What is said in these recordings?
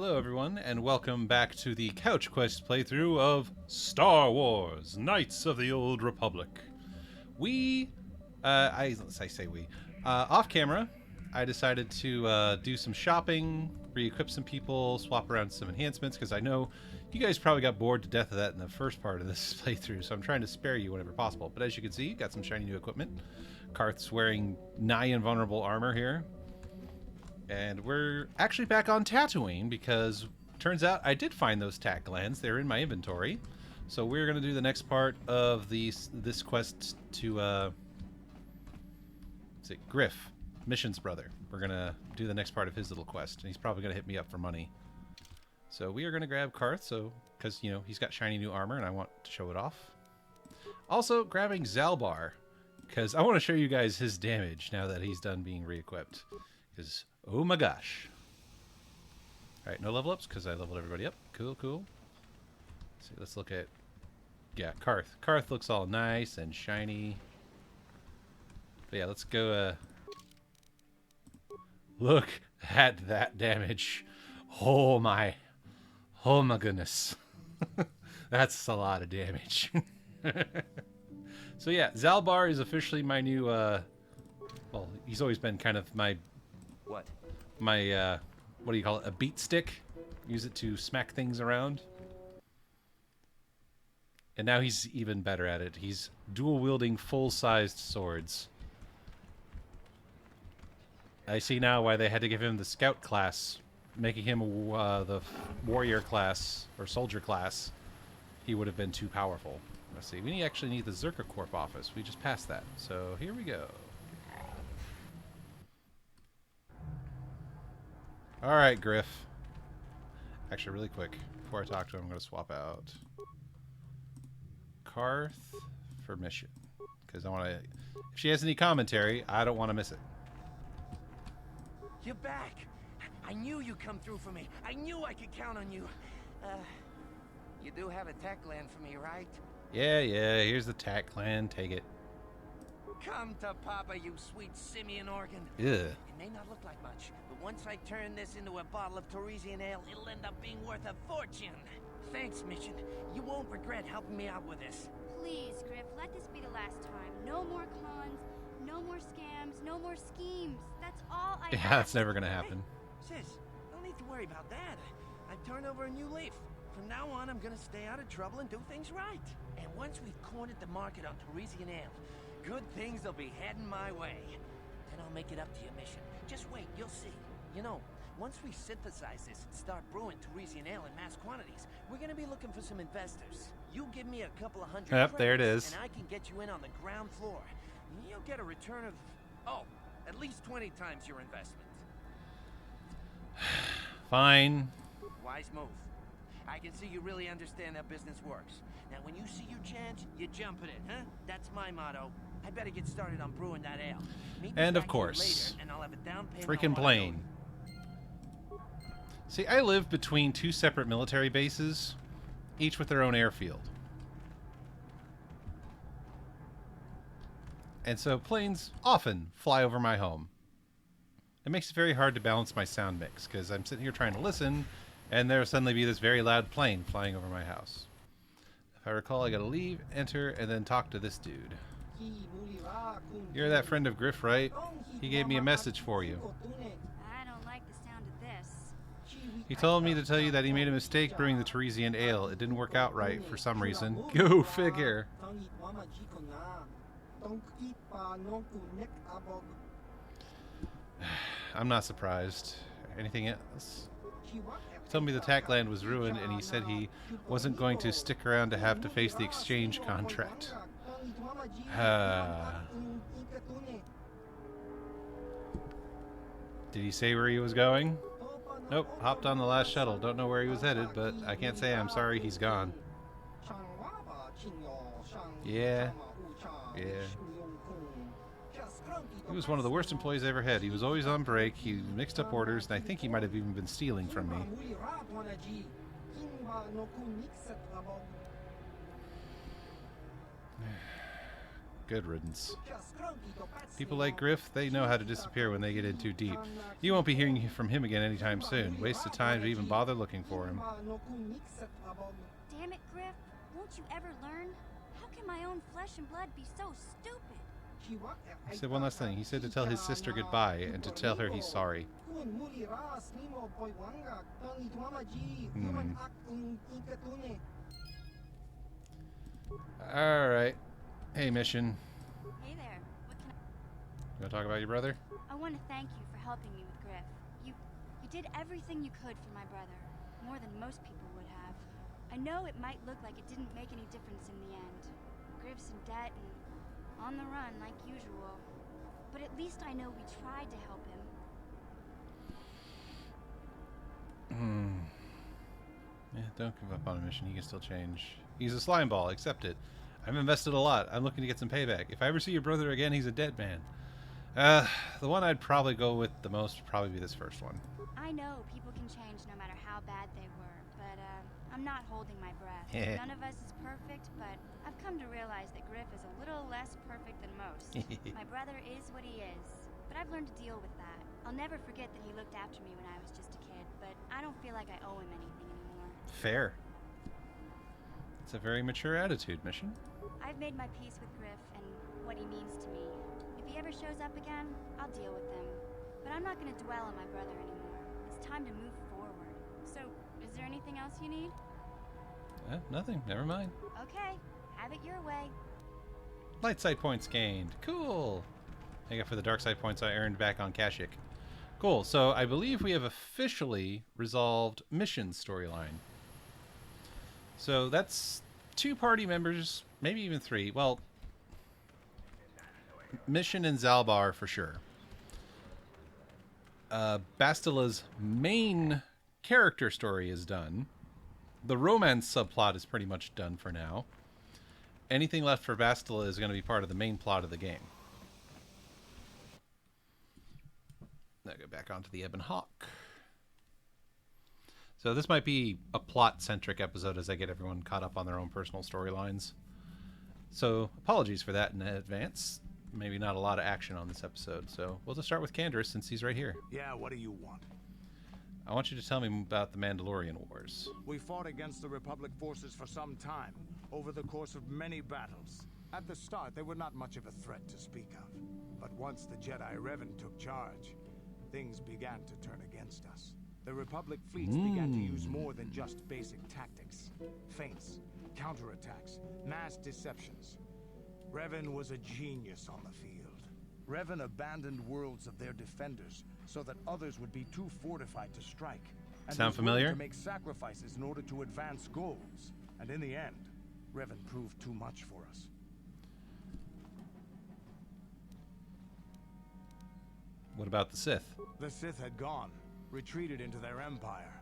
Hello everyone, and welcome back to the CouchQuest playthrough of Star Wars: Knights of the Old Republic. Off camera, I decided to do some shopping, re-equip some people, swap around some enhancements, because I know you guys probably got bored to death of that in the first part of this playthrough, so I'm trying to spare you whenever possible. But as you can see, got some shiny new equipment. Karth's wearing nigh invulnerable armor here. And we're actually back on Tatooine because turns out I did find those tack glands. They're in my inventory. So we're going to do the next part of this quest to Griff, Mission's brother. We're going to do the next part of his little quest. And he's probably going to hit me up for money. So we are going to grab Karth, because, you know, he's got shiny new armor and I want to show it off. Also, grabbing Zalbar, because I want to show you guys his damage now that he's done being re-equipped. Because, oh my gosh. Alright, no level ups because I leveled everybody up. Cool, cool. Let's look at... Yeah, Karth. Karth looks all nice and shiny. But yeah, let's go... Look at that damage. Oh my goodness. That's a lot of damage. So yeah, Zalbar is officially my new... well, he's always been kind of my... What do you call it? A beat stick. Use it to smack things around. And now he's even better at it. He's dual-wielding full-sized swords. I see now why they had to give him the scout class, making him the warrior class, or soldier class. He would have been too powerful. Let's see. We actually need the Zerka Corp office. We just passed that. So here we go. Alright, Griff. Actually, really quick, before I talk to him, I'm going to swap out Karth for Mission. Because I want to... If she has any commentary, I don't want to miss it. You're back! I knew you'd come through for me. I knew I could count on you. You do have a tech land for me, right? Yeah, here's the tack gland. Take it. Come to Papa, you sweet simian organ. Ugh. It may not look like much, but once I turn this into a bottle of Torresian ale, it'll end up being worth a fortune. Thanks, Mission. You won't regret helping me out with this. Please, Griff, let this be the last time. No more cons, no more scams, no more schemes. That's all I Yeah, ask. that's never going to happen. Hey, sis, don't need to worry about that. I've turned over a new leaf. From now on, I'm gonna stay out of trouble and do things right. And once we've cornered the market on Torresian ale, good things will be heading my way. Then I'll make it up to your Mission. Just wait, you'll see. You know, once we synthesize this and start brewing Torresian ale in mass quantities, we're gonna be looking for some investors. You give me a couple of hundred Yep, there it credits, is. and I can get you in on the ground floor. You'll get a return of, at least 20 times your investment. Fine. Wise move. I can see you really understand how business works. Now, when you see your chance, you jump at it, huh? That's my motto. I better get started on brewing that ale. Meet me And of back here course, later, and I'll have a down payment freaking on what I plane. See, I live between two separate military bases, each with their own airfield. And so planes often fly over my home. It makes it very hard to balance my sound mix, because I'm sitting here trying to listen, and there'll suddenly be this very loud plane flying over my house. If I recall, I gotta leave, enter, and then talk to this dude. You're that friend of Griff, right? He gave me a message for you. I don't like the sound of this. He told me to tell you that he made a mistake brewing the Torresian ale. It didn't work out right for some reason. Go figure. I'm not surprised. Anything else? He told me the tack land was ruined, and he said he wasn't going to stick around to have to face the exchange contract. Did he say where he was going? Nope, hopped on the last shuttle. Don't know where he was headed, but I can't say I'm sorry he's gone. Yeah. He was one of the worst employees I ever had. He was always on break, he mixed up orders, and I think he might have even been stealing from me. Good riddance. People like Griff, they know how to disappear when they get in too deep. You won't be hearing from him again anytime soon. Waste of time to even bother looking for him. Damn it, Griff. Won't you ever learn? How can my own flesh and blood be so stupid? He said one last thing. He said to tell his sister goodbye and to tell her he's sorry. Alright. Hey, Mission. Hey there. What can You want to talk about your brother? I want to thank you for helping me with Griff. You did everything you could for my brother. More than most people would have. I know it might look like it didn't make any difference in the end. Griff's in debt and on the run like usual. But at least I know we tried to help him. Yeah, don't give up on a Mission. He can still change. He's a slime ball. Accept it. I've invested a lot. I'm looking to get some payback. If I ever see your brother again, he's a dead man. The one I'd probably go with the most would probably be this first one. I know people can change no matter how bad they were, but I'm not holding my breath. None of us is perfect, but I've come to realize that Griff is a little less perfect than most. My brother is what he is, but I've learned to deal with that. I'll never forget that he looked after me when I was just a kid, but I don't feel like I owe him anything anymore. Fair. It's a very mature attitude, Mission. I've made my peace with Griff and what he means to me. If he ever shows up again, I'll deal with him. But I'm not going to dwell on my brother anymore. It's time to move forward. So, is there anything else you need? Nothing. Never mind. Okay, have it your way. Light side points gained. Cool. Thank you for the dark side points I earned back on Kashyyyk. Cool. So I believe we have officially resolved Mission storyline. So that's 2 party members, maybe even 3. Well, Mission and Zalbar for sure. Bastila's main character story is done. The romance subplot is pretty much done for now. Anything left for Bastila is going to be part of the main plot of the game. Now go back onto the Ebon Hawk. So this might be a plot-centric episode as I get everyone caught up on their own personal storylines. So apologies for that in advance. Maybe not a lot of action on this episode. So we'll just start with Canderous since he's right here. Yeah, what do you want? I want you to tell me about the Mandalorian Wars. We fought against the Republic forces for some time, over the course of many battles. At the start, they were not much of a threat to speak of. But once the Jedi Revan took charge, things began to turn against us. The Republic fleets began to use more than just basic tactics. Feints, counterattacks, mass deceptions. Revan was a genius on the field. Revan abandoned worlds of their defenders so that others would be too fortified to strike. And Sound was willing familiar? to make sacrifices in order to advance goals. And in the end, Revan proved too much for us. What about the Sith? The Sith had gone, retreated into their empire.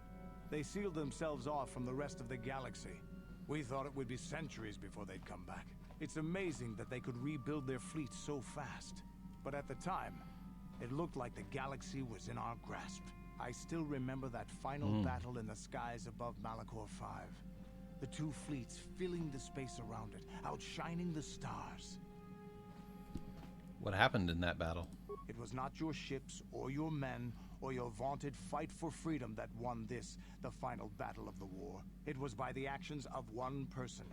They sealed themselves off from the rest of the galaxy. We thought it would be centuries before they'd come back. It's amazing that they could rebuild their fleet so fast. But at the time, it looked like the galaxy was in our grasp. I still remember that final battle in the skies above Malachor 5. The 2 fleets filling the space around it, outshining the stars. What happened in that battle? It was not your ships or your men or your vaunted fight for freedom that won this, the final battle of the war. It was by the actions of one person,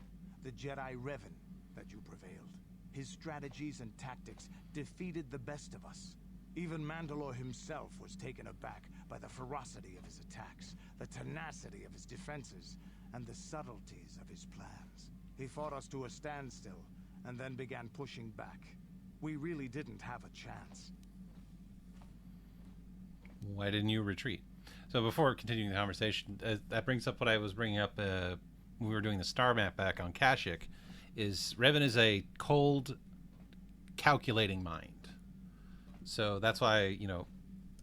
the Jedi Revan, that you prevailed. His strategies and tactics defeated the best of us. Even Mandalore himself was taken aback by the ferocity of his attacks, the tenacity of his defenses, and the subtleties of his plans. He fought us to a standstill, and then began pushing back. We really didn't have a chance. Why didn't you retreat? So before continuing the conversation, that brings up what I was bringing up when we were doing the star map back on Kashyyyk, is Revan is a cold, calculating mind. So that's why, you know,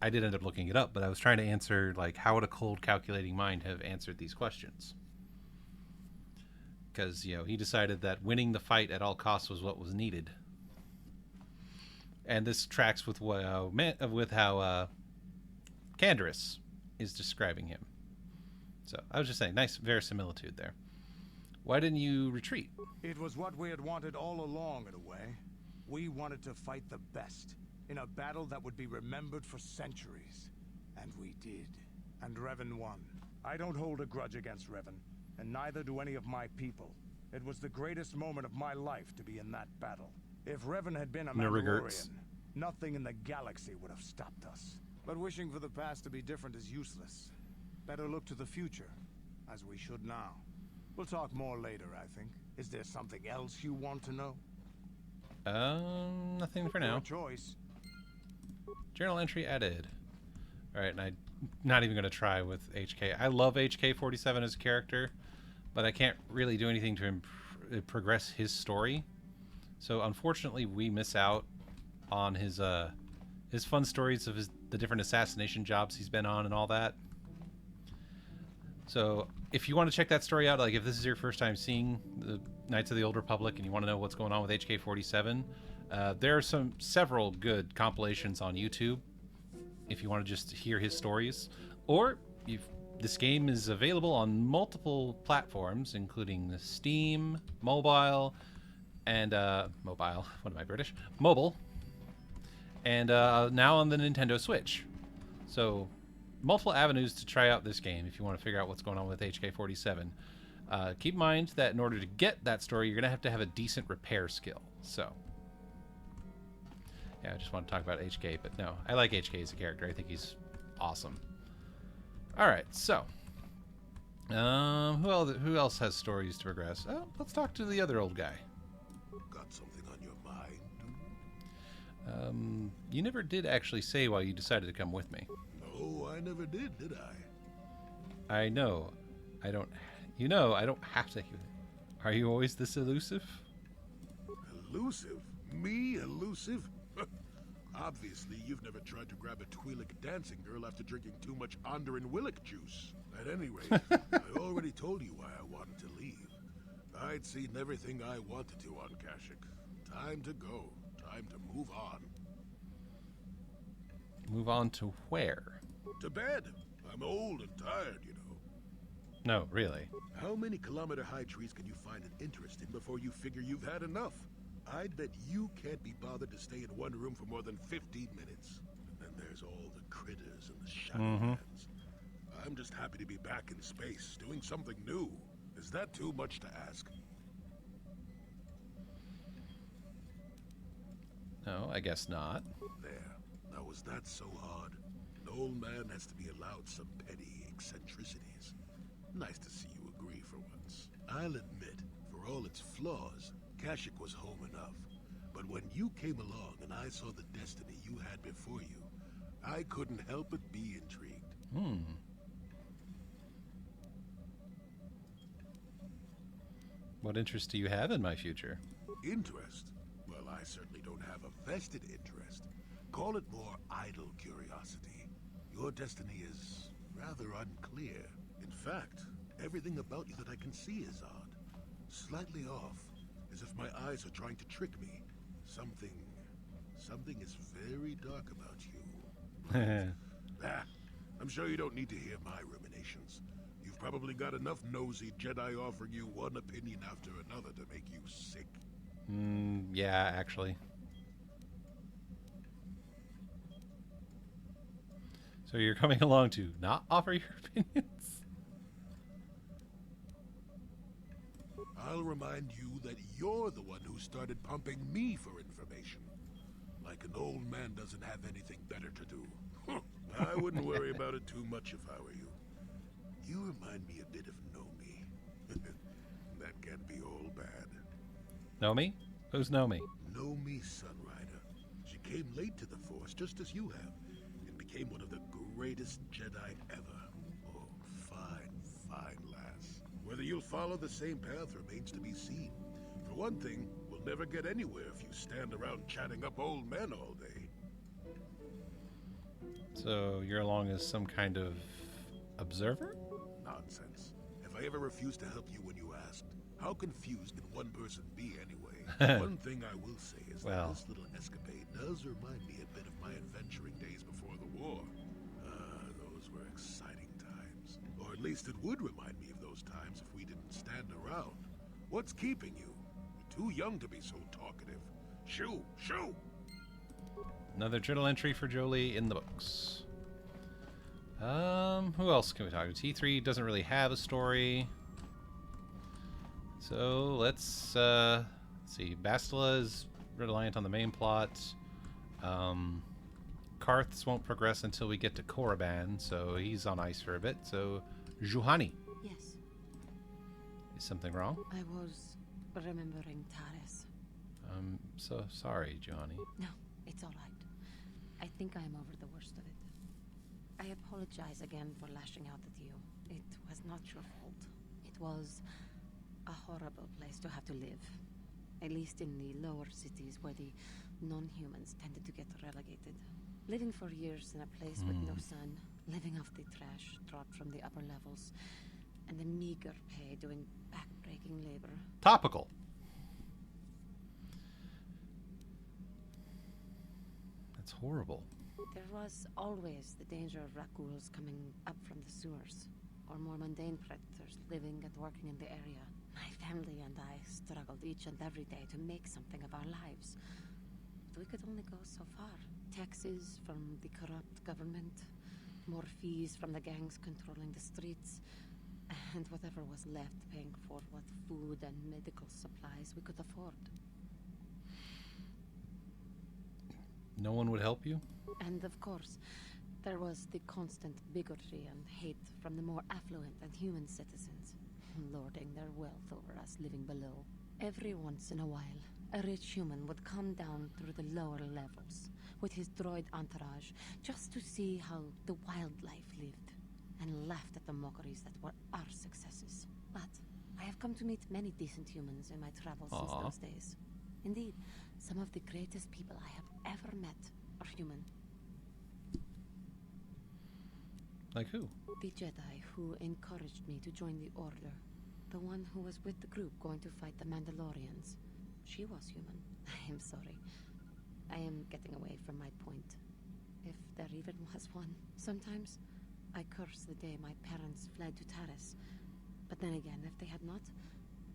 I did end up looking it up, but I was trying to answer, like, how would a cold, calculating mind have answered these questions? Because, you know, he decided that winning the fight at all costs was what was needed. And this tracks with how Canderous is describing him. So I was just saying, nice verisimilitude there. Why didn't you retreat? It was what we had wanted all along, in a way. We wanted to fight the best, in a battle that would be remembered for centuries. And we did. And Revan won. I don't hold a grudge against Revan, and neither do any of my people. It was the greatest moment of my life to be in that battle. If Revan had been a No Mandalorian, regrets. nothing in the galaxy would have stopped us. But wishing for the past to be different is useless. Better look to the future, as we should now. We'll talk more later, I think. Is there something else you want to know? Nothing for now. Your choice. Journal entry added. Alright, and I'm not even going to try with HK. I love HK-47 as a character, but I can't really do anything to progress his story. So unfortunately, we miss out on his fun stories of the different assassination jobs he's been on and all that. So if you want to check that story out, like if this is your first time seeing the Knights of the Old Republic and you want to know what's going on with HK-47, there are several good compilations on YouTube if you want to just hear his stories. Or this game is available on multiple platforms, including the Steam, mobile, and mobile. What am I, British? Mobile, and now on the Nintendo Switch. So multiple avenues to try out this game if you want to figure out what's going on with HK-47. Keep in mind that in order to get that story, you're going to have a decent repair skill. So, yeah, I just want to talk about HK, but no, I like HK as a character. I think he's awesome. All right, so who else has stories to progress? Oh, let's talk to the other old guy. Got something on your mind, dude? You never did actually say why you decided to come with me. No, I never did I? I know. I don't. You know, I don't have to. Are you always this elusive? Elusive? Me elusive? Obviously, you've never tried to grab a Twi'lek dancing girl after drinking too much Onderan Willick juice. At any rate, I already told you why I wanted to leave. I'd seen everything I wanted to on Kashyyyk. Time to go. Time to move on. Move on to where? To bed. I'm old and tired, you know. No, really. How many kilometer-high trees can you find it interesting before you figure you've had enough? I'd bet you can't be bothered to stay in one room for more than 15 minutes. And then there's all the critters and the Shadowlands. I'm just happy to be back in space, doing something new. Is that too much to ask? No, I guess not. There. Now, was that so hard? An old man has to be allowed some petty eccentricities. Nice to see you agree for once. I'll admit, for all its flaws, Kashyyyk was home enough. But when you came along and I saw the destiny you had before you, I couldn't help but be intrigued. What interest do you have in my future? Interest? Well, I certainly don't have a vested interest. Call it more idle curiosity. Your destiny is rather unclear. In fact, everything about you that I can see is odd. Slightly off, as if my eyes are trying to trick me. Something is very dark about you. I'm sure you don't need to hear my ruminations. You've probably got enough nosy Jedi offering you one opinion after another to make you sick. Yeah, actually. So you're coming along to not offer your opinions? I'll remind you that you're the one who started pumping me for information. Like an old man doesn't have anything better to do. I wouldn't worry about it too much if I were you. You remind me a bit of Nomi. That can't be all bad. Nomi? Who's Nomi? Nomi Sunrider. She came late to the Force, just as you have, and became one of the greatest Jedi ever. Oh, fine lass. Whether you'll follow the same path remains to be seen. For one thing, we'll never get anywhere if you stand around chatting up old men all day. So you're along as some kind of observer? Nonsense. If I ever refused to help you when you asked, how confused can one person be anyway? One thing I will say is that this little escapade does remind me a bit of my adventuring days before the war. Those were exciting times. Or at least it would remind me of those times if we didn't stand around. What's keeping you? You're too young to be so talkative. Shoo! Shoo! Another journal entry for Jolie in the books. Who else can we talk to? T3 doesn't really have a story. So let's see. Bastila is reliant on the main plot. Karths won't progress until we get to Korriban, so he's on ice for a bit. So, Juhani. Yes. Is something wrong? I was remembering Taris. I'm so sorry, Juhani. No, it's all right. I think I'm over the worst of it. I apologize again for lashing out at you. It was not your fault. It was a horrible place to have to live. At least in the lower cities where the non-humans tended to get relegated. Living for years in a place with no sun, living off the trash dropped from the upper levels, and the meager pay doing back-breaking labor. Topical. That's horrible. There was always the danger of Rakuls coming up from the sewers, or more mundane predators living and working in the area. My family and I struggled each and every day to make something of our lives. But we could only go so far. Taxes from the corrupt government, more fees from the gangs controlling the streets, and whatever was left paying for what food and medical supplies we could afford. No one would help you? And of course, there was the constant bigotry and hate from the more affluent and human citizens, lording their wealth over us living below. Every once in a while, a rich human would come down through the lower levels with his droid entourage just to see how the wildlife lived, and laughed at the mockeries that were our successes. But I have come to meet many decent humans in my travels since those days. Indeed, some of the greatest people I have ever met are human. Like who? The Jedi who encouraged me to join the Order. The one who was with the group going to fight the Mandalorians. She was human. I am sorry. I am getting away from my point. If there even was one. Sometimes I curse the day my parents fled to Taris. But then again, if they had not,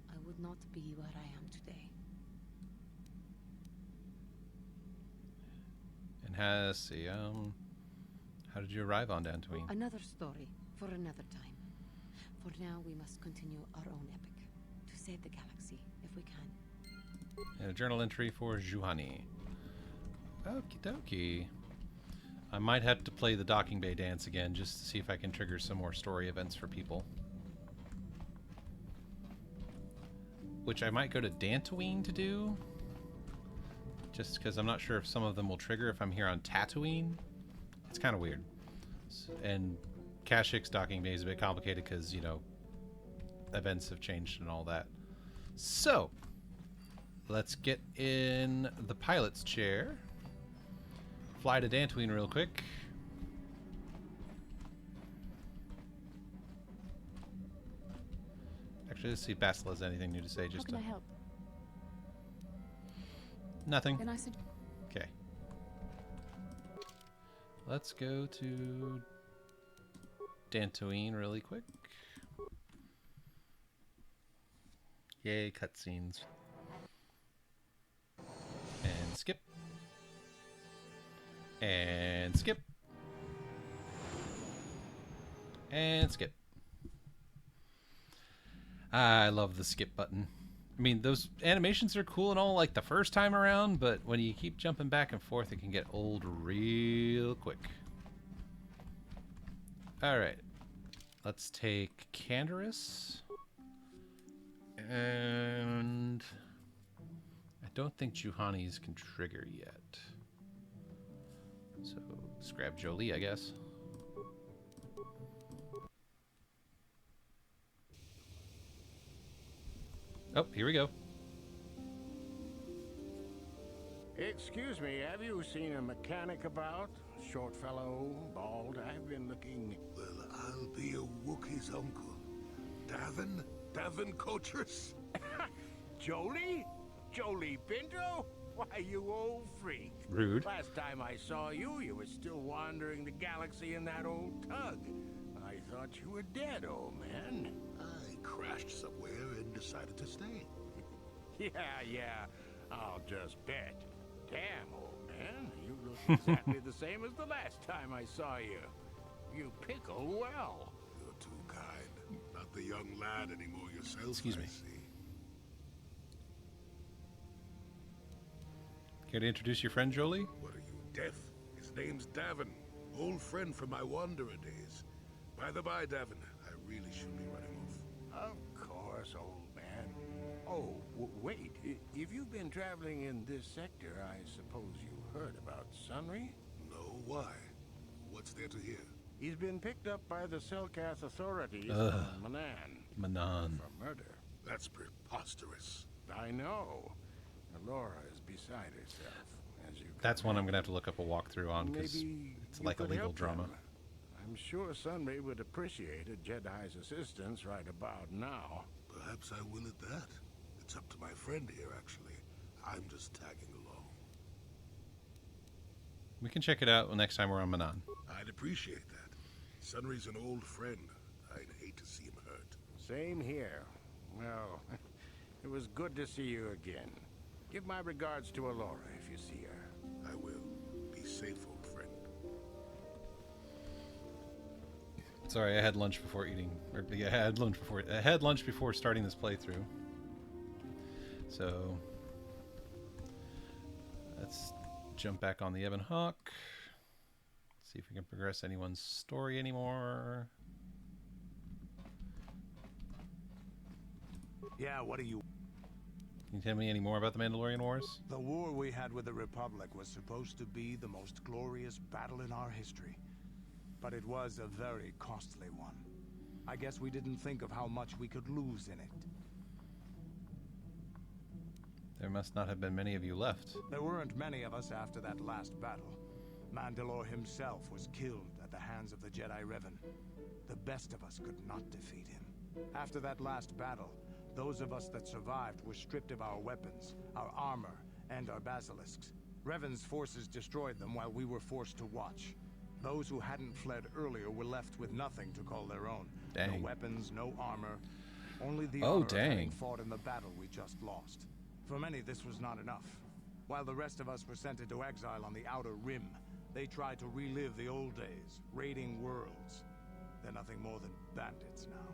I would not be where I am today. And how did you arrive on Dantooine? Another story for another time. For now, we must continue our own epic to save the galaxy if we can. And a journal entry for Juhani. Okie dokie. I might have to play the Docking Bay dance again just to see if I can trigger some more story events for people. Which I might go to Dantooine to do. Just because I'm not sure if some of them will trigger if I'm here on Tatooine. It's kind of weird. And Kashyyyk's Docking Bay is a bit complicated because, you know, events have changed and all that. So, let's get in the pilot's chair. Fly to Dantooine real quick. Actually, let's see if Bastila has anything new to say. Just How can I help? Nothing. Then I said, Okay. Let's go to Dantooine really quick. Yay, cutscenes. And skip. And skip. And skip. I love the skip button. I mean, those animations are cool and all like the first time around, but when you keep jumping back and forth, it can get old real quick. Alright. Let's take Canderous. And I don't think Juhani's can trigger yet. So let's grab Jolie, I guess. Oh, here we go. Excuse me, have you seen a mechanic about? Short fellow, bald, I've been looking... Well, I'll be a Wookiee's uncle. Davin? Davin Coatress? Jolie? Jolie Pinto? Why, you old freak. Rude. Last time I saw you, you were still wandering the galaxy in that old tug. I thought you were dead, old man. I crashed somewhere and decided to stay. Yeah, I'll just bet. Damn, old man. You look exactly the same as the last time I saw you. You pickle well. You're too kind. Not the young lad anymore yourself, Excuse me. I see. Care to introduce your friend, Jolie? What are you, deaf? His name's Davin. Old friend from my wanderer days. By the by, Davin, I really should be running off. Of course, old man. Oh, wait. If you've been traveling in this sector, I suppose you heard about Sunry? No, why? What's there to hear? He's been picked up by the Selkath authorities Ugh. on Manan Manan. for murder. That's preposterous. I know. Laura is beside herself, as you can That's one I'm imagine. gonna have to look up a walkthrough on because Maybe it's you like a could legal help drama. him. I'm sure Sunray would appreciate a Jedi's assistance right about now. Perhaps I will at that. It's up to my friend here, actually. I'm just tagging along. We can check it out next time we're on Manan. I'd appreciate that. Sunry's an old friend. I'd hate to see him hurt. Same here. Well, it was good to see you again. Give my regards to Alora if you see her. I will. Be safe, old friend. Sorry, I had lunch before eating. Or, yeah, I had lunch before starting this playthrough. So let's jump back on the Ebon Hawk. See if we can progress anyone's story anymore. Yeah, what do you... Can you tell me any more about the Mandalorian Wars? The war we had with the Republic was supposed to be the most glorious battle in our history. But it was a very costly one. I guess we didn't think of how much we could lose in it. There must not have been many of you left. There weren't many of us after that last battle. Mandalore himself was killed at the hands of the Jedi Revan. The best of us could not defeat him. After that last battle, those of us that survived were stripped of our weapons, our armor, and our basilisks. Revan's forces destroyed them while we were forced to watch. Those who hadn't fled earlier were left with nothing to call their own. Dang. No weapons, no armor. Only the Oh, honor of having dang. fought in the battle we just lost. For many, this was not enough. While the rest of us were sent into exile on the Outer Rim, they tried to relive the old days, raiding worlds. They're nothing more than bandits now.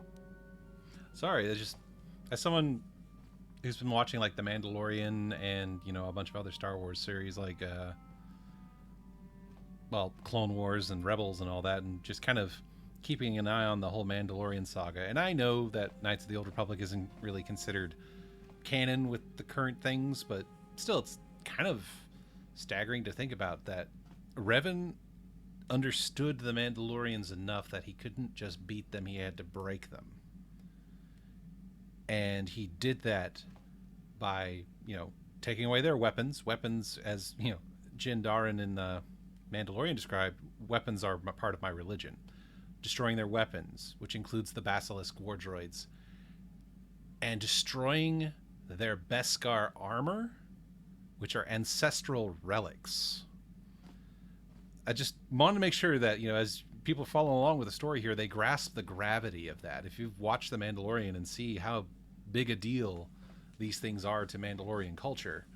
Sorry, that's just as someone who's been watching like The Mandalorian and, you know, a bunch of other Star Wars series like well, Clone Wars and Rebels and all that, and just kind of keeping an eye on the whole Mandalorian saga. And I know that Knights of the Old Republic isn't really considered canon with the current things, but still, it's kind of staggering to think about that Revan understood the Mandalorians enough that he couldn't just beat them, he had to break them. And he did that by, you know, taking away their weapons. Weapons, as, you know, Jin Darin in the Mandalorian described, weapons are part of my religion. Destroying their weapons, which includes the Basilisk war droids, and destroying their Beskar armor, which are ancestral relics. I just want to make sure that, you know, as people follow along with the story here, they grasp the gravity of that. If you've watched The Mandalorian and see how big a deal these things are to Mandalorian culture,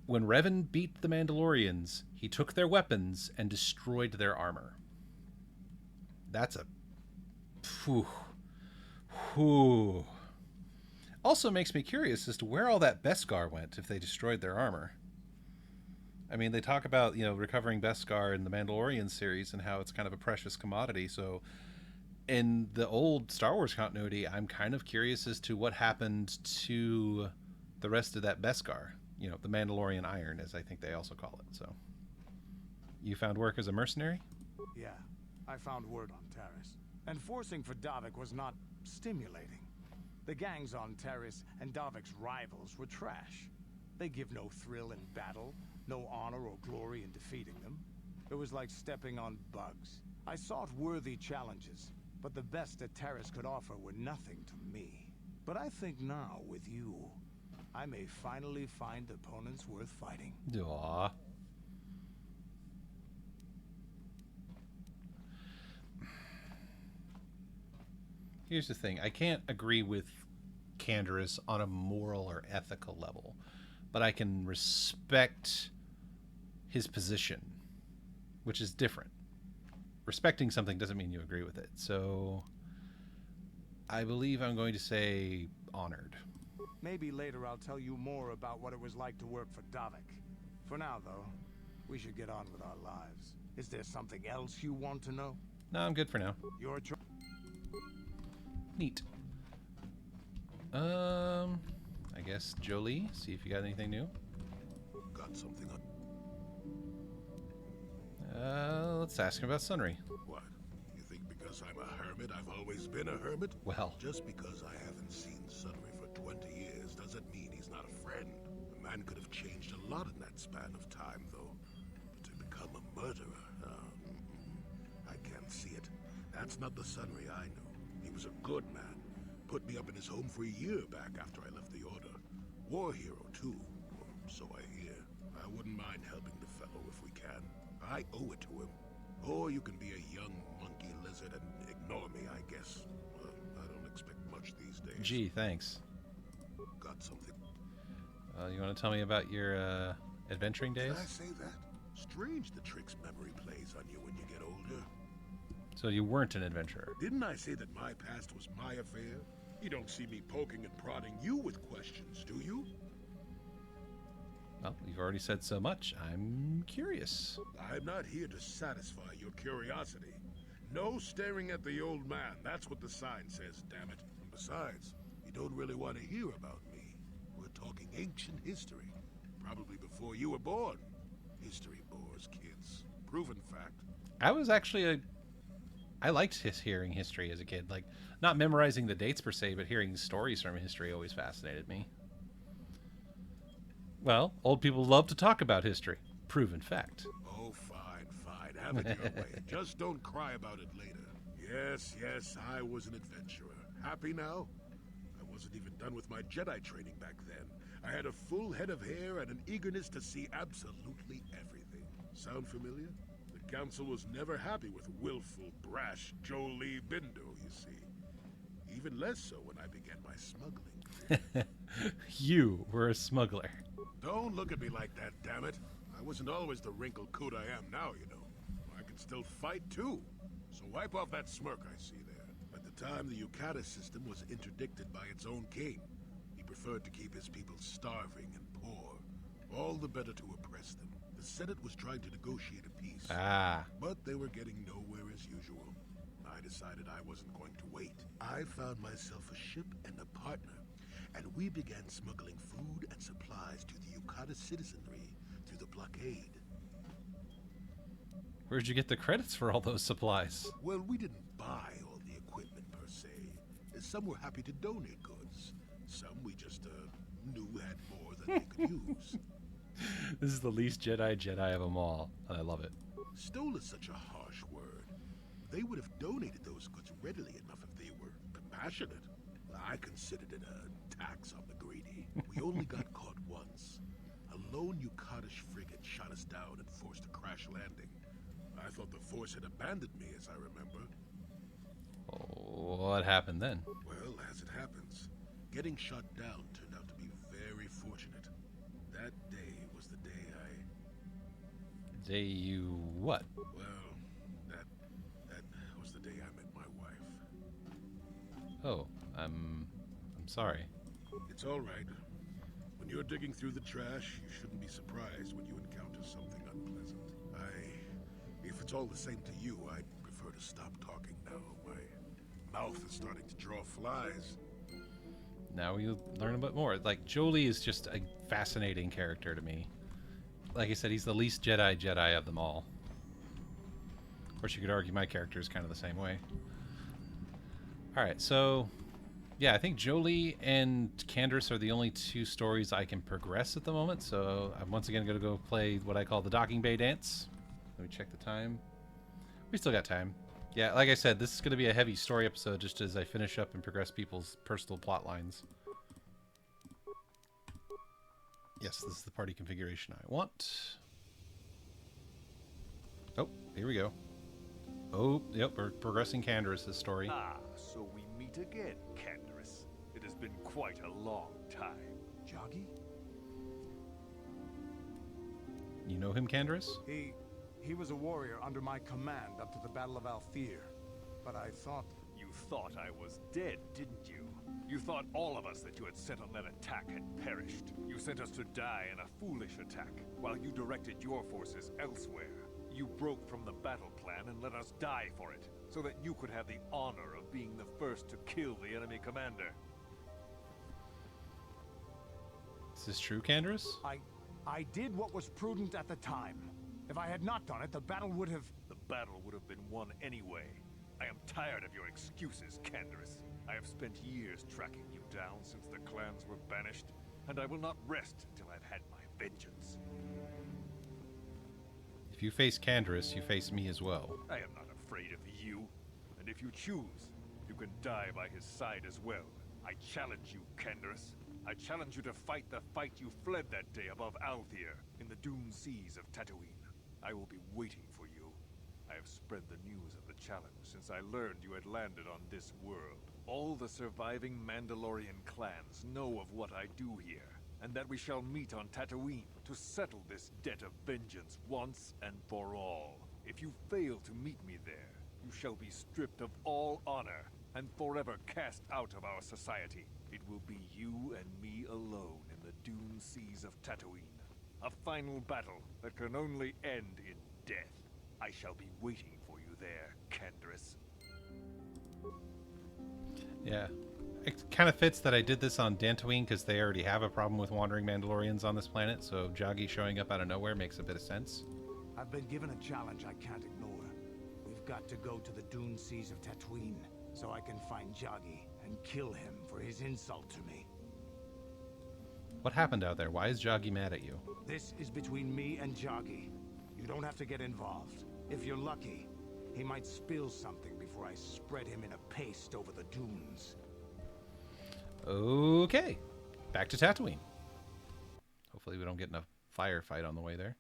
when Revan beat the Mandalorians, he took their weapons and destroyed their armor. That's a... Whew. Whew. Also makes me curious as to where all that Beskar went if they destroyed their armor. I mean, they talk about, you know, recovering Beskar in the Mandalorian series and how it's kind of a precious commodity. So in the old Star Wars continuity, I'm kind of curious as to what happened to the rest of that Beskar. You know, the Mandalorian iron, as I think they also call it. So you found work as a mercenary? Yeah, I found word on Taris. And forcing for Davik was not stimulating. The gangs on Taris and Davik's rivals were trash. They give no thrill in battle, no honor or glory in defeating them. It was like stepping on bugs. I sought worthy challenges, but the best that Taris could offer were nothing to me. But I think now, with you, I may finally find opponents worth fighting. Aw. Here's the thing. I can't agree with Canderous on a moral or ethical level, but I can respect his position, which is different. Respecting something doesn't mean you agree with it. So I believe I'm going to say honored. Maybe later I'll tell you more about what it was like to work for Davik. For now, though, we should get on with our lives. Is there something else you want to know? No, I'm good for now. Your choice. Neat. I guess Jolie, see if you got anything new. Got something on. Let's ask him about Sunry. What? You think because I'm a hermit, I've always been a hermit? Well, Just because I haven't seen Sunry for 20 years doesn't mean he's not a friend. A man could have changed a lot in that span of time, though. But to become a murderer, I can't see it. That's not the Sunry I knew. He was a good man. Put me up in his home for a year back after I left the Order. War hero, too, or so I hear. I wouldn't mind helping the fellow if we can. I owe it to him. Or you can be a young monkey lizard and ignore me, I guess. Well, I don't expect much these days. gee, thanks. Got something. You want to tell me about your adventuring days? Did I say that? Strange the tricks memory plays on you when you get older. So you weren't an adventurer. Didn't I say that my past was my affair? You don't see me poking and prodding you with questions, do you? Well, you've already said so much. I'm curious. I'm not here to satisfy your curiosity. No staring at the old man. That's what the sign says, damn it. And besides, you don't really want to hear about me. We're talking ancient history. Probably before you were born. History bores kids. Proven fact. I was actually I liked hearing history as a kid. Like, not memorizing the dates per se, but hearing stories from history always fascinated me. Well, old people love to talk about history. Proven fact. Oh, fine, fine. Have it your way. Just don't cry about it later. Yes, I was an adventurer. Happy now? I wasn't even done with my Jedi training back then. I had a full head of hair and an eagerness to see absolutely everything. Sound familiar? The council was never happy with willful, brash Jolie Bindo, you see. Even less so when I began my smuggling. You were a smuggler. Don't look at me like that, damn it. I wasn't always the wrinkled coot I am now, you know. I can still fight, too. So wipe off that smirk I see there. At the time, the Yukata system was interdicted by its own king. He preferred to keep his people starving and poor. All the better to oppress them. The Senate was trying to negotiate a peace. But they were getting nowhere as usual. I decided I wasn't going to wait. I found myself a ship and a partner. And we began smuggling food and supplies to the Yukata citizenry through the blockade. Where'd you get the credits for all those supplies? Well, we didn't buy all the equipment per se. Some were happy to donate goods. Some we just knew had more than they could use. This is the least Jedi of them all, and I love it. Stole is such a harsh word. They would have donated those goods readily enough if they were compassionate. I considered it a tax on the greedy. We only got caught once. A lone Yukatish frigate shot us down and forced a crash landing. I thought the Force had abandoned me, as I remember. What happened then? Well, as it happens, getting shot down turned out to be very fortunate. That day was the day Day you what? well, that was the day I met my wife. Oh, I'm sorry. It's all right. When you're digging through the trash, you shouldn't be surprised when you encounter something unpleasant. If it's all the same to you, I'd prefer to stop talking now. My mouth is starting to draw flies. Now we learn a bit more. Like, Jolie is just a fascinating character to me. Like I said, he's the least Jedi of them all. Of course, you could argue my character is kind of the same way. Alright, so... yeah, I think Jolie and Candace are the only two stories I can progress at the moment, so I'm once again going to go play what I call the Docking Bay Dance. Let me check the time. We still got time. Yeah, like I said, this is going to be a heavy story episode just as I finish up and progress people's personal plot lines. Yes, this is the party configuration I want. Oh, here we go. Oh, yep, we're progressing Candace's story. Ah, so we meet again, Candace. It has been quite a long time. Joggy? You know him, Canderous? He was a warrior under my command up to the Battle of Althir. But I thought... You thought I was dead, didn't you? You thought all of us that you had sent on that attack had perished. You sent us to die in a foolish attack, while you directed your forces elsewhere. You broke from the battle plan and let us die for it, so that you could have the honor of being the first to kill the enemy commander. Is this true, Canderous? I did what was prudent at the time. If I had not done it, the battle would have... The battle would have been won anyway. I am tired of your excuses, Canderous. I have spent years tracking you down since the clans were banished, and I will not rest until I've had my vengeance. If you face Canderous, you face me as well. I am not afraid of you, and if you choose, you can die by his side as well. I challenge you, Canderous. I challenge you to fight the fight you fled that day above Althir, in the doomed seas of Tatooine. I will be waiting for you. I have spread the news of the challenge since I learned you had landed on this world. All the surviving Mandalorian clans know of what I do here, and that we shall meet on Tatooine to settle this debt of vengeance once and for all. If you fail to meet me there, you shall be stripped of all honor and forever cast out of our society. It will be you and me alone in the doomed seas of Tatooine. A final battle that can only end in death. I shall be waiting for you there, Canderous. Yeah. It kind of fits that I did this on Dantooine because they already have a problem with wandering Mandalorians on this planet, so Joggy showing up out of nowhere makes a bit of sense. I've been given a challenge I can't ignore. We've got to go to the dune seas of Tatooine so I can find Joggy and kill him for his insult to me. What happened out there? Why is Joggy mad at you? This is between me and Joggy. You don't have to get involved. If you're lucky, he might spill something before I spread him in a paste over the dunes. Okay. Back to Tatooine. Hopefully we don't get in a firefight on the way there.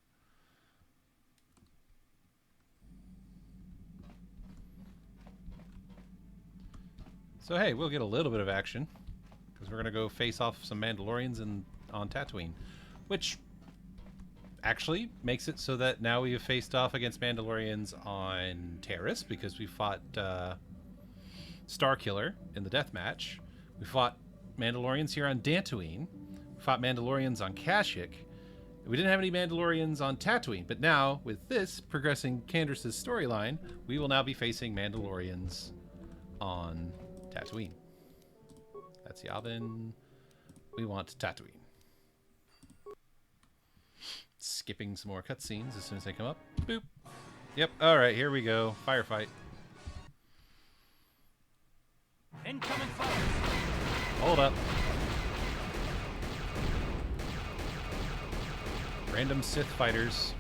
So hey, we'll get a little bit of action because we're going to go face off some Mandalorians on Tatooine, which actually makes it so that now we have faced off against Mandalorians on Terrace because we fought Starkiller in the deathmatch. We fought Mandalorians here on Dantooine. We fought Mandalorians on Kashyyyk. We didn't have any Mandalorians on Tatooine, but now with this progressing Canderous' storyline, we will now be facing Mandalorians on Tatooine. That's Yavin. We want Tatooine. Skipping some more cutscenes as soon as they come up. Boop. Yep. All right, here we go. Firefight. Incoming fire! Hold up. Random Sith fighters.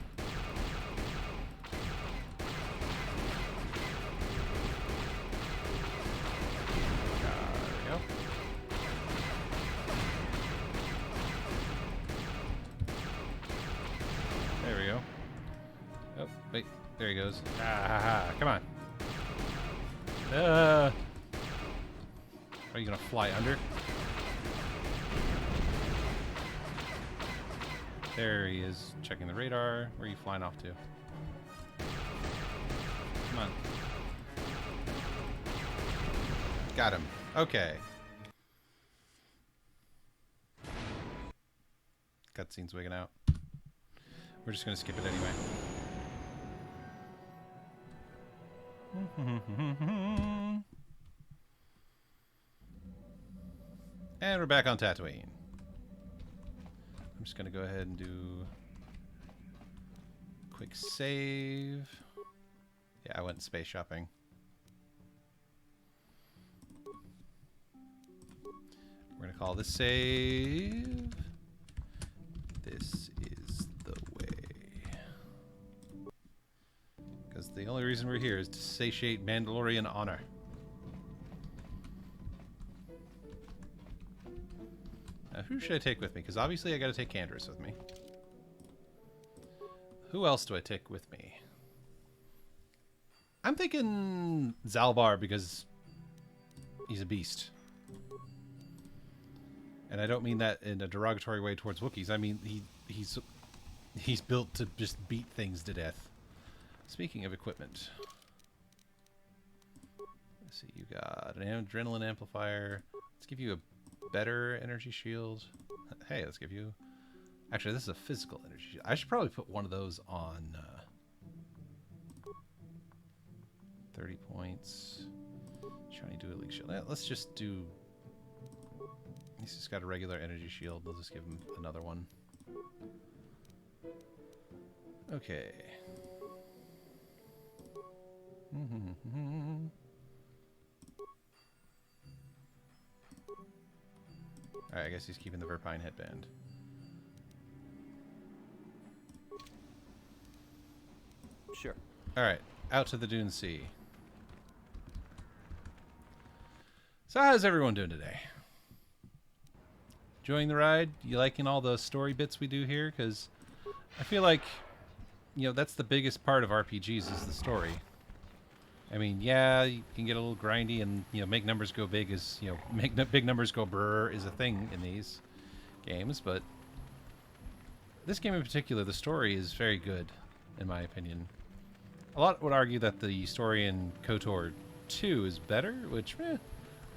There we go. There we go. Oh, wait. There he goes. Ah, ha, ha. Come on. Are you going to fly under? There he is, checking the radar. Where are you flying off to? Come on. Got him. Okay. Cutscene's wigging out. We're just going to skip it anyway. And we're back on Tatooine. I'm just going to go ahead and do a quick save. Yeah, I went space shopping. We're going to call this save. This is the way. Because the only reason we're here is to satiate Mandalorian honor. Now, who should I take with me? Because obviously I got to take Canderous with me. Who else do I take with me? I'm thinking Zalbar because he's a beast. And I don't mean that in a derogatory way towards Wookiees. I mean, he's He's built to just beat things to death. Speaking of equipment. Let's see, you got an adrenaline amplifier. Let's give you a better energy shield. Hey, let's give you... Actually, this is a physical energy shield. I should probably put one of those on 30 points. Shiny dual shield. Let's just do... He's just got a regular energy shield. We'll just give him another one. Okay. Alright, I guess he's keeping the Verpine headband. Sure. Alright, out to the Dune Sea. So how's everyone doing today? Enjoying the ride? You liking all the story bits we do here? Because I feel like, you know, that's the biggest part of RPGs is the story. I mean, yeah, you can get a little grindy and, you know, make numbers go big is, you know, make big numbers go brrr is a thing in these games, but this game in particular, the story is very good, in my opinion. A lot would argue that the story in KOTOR 2 is better, which,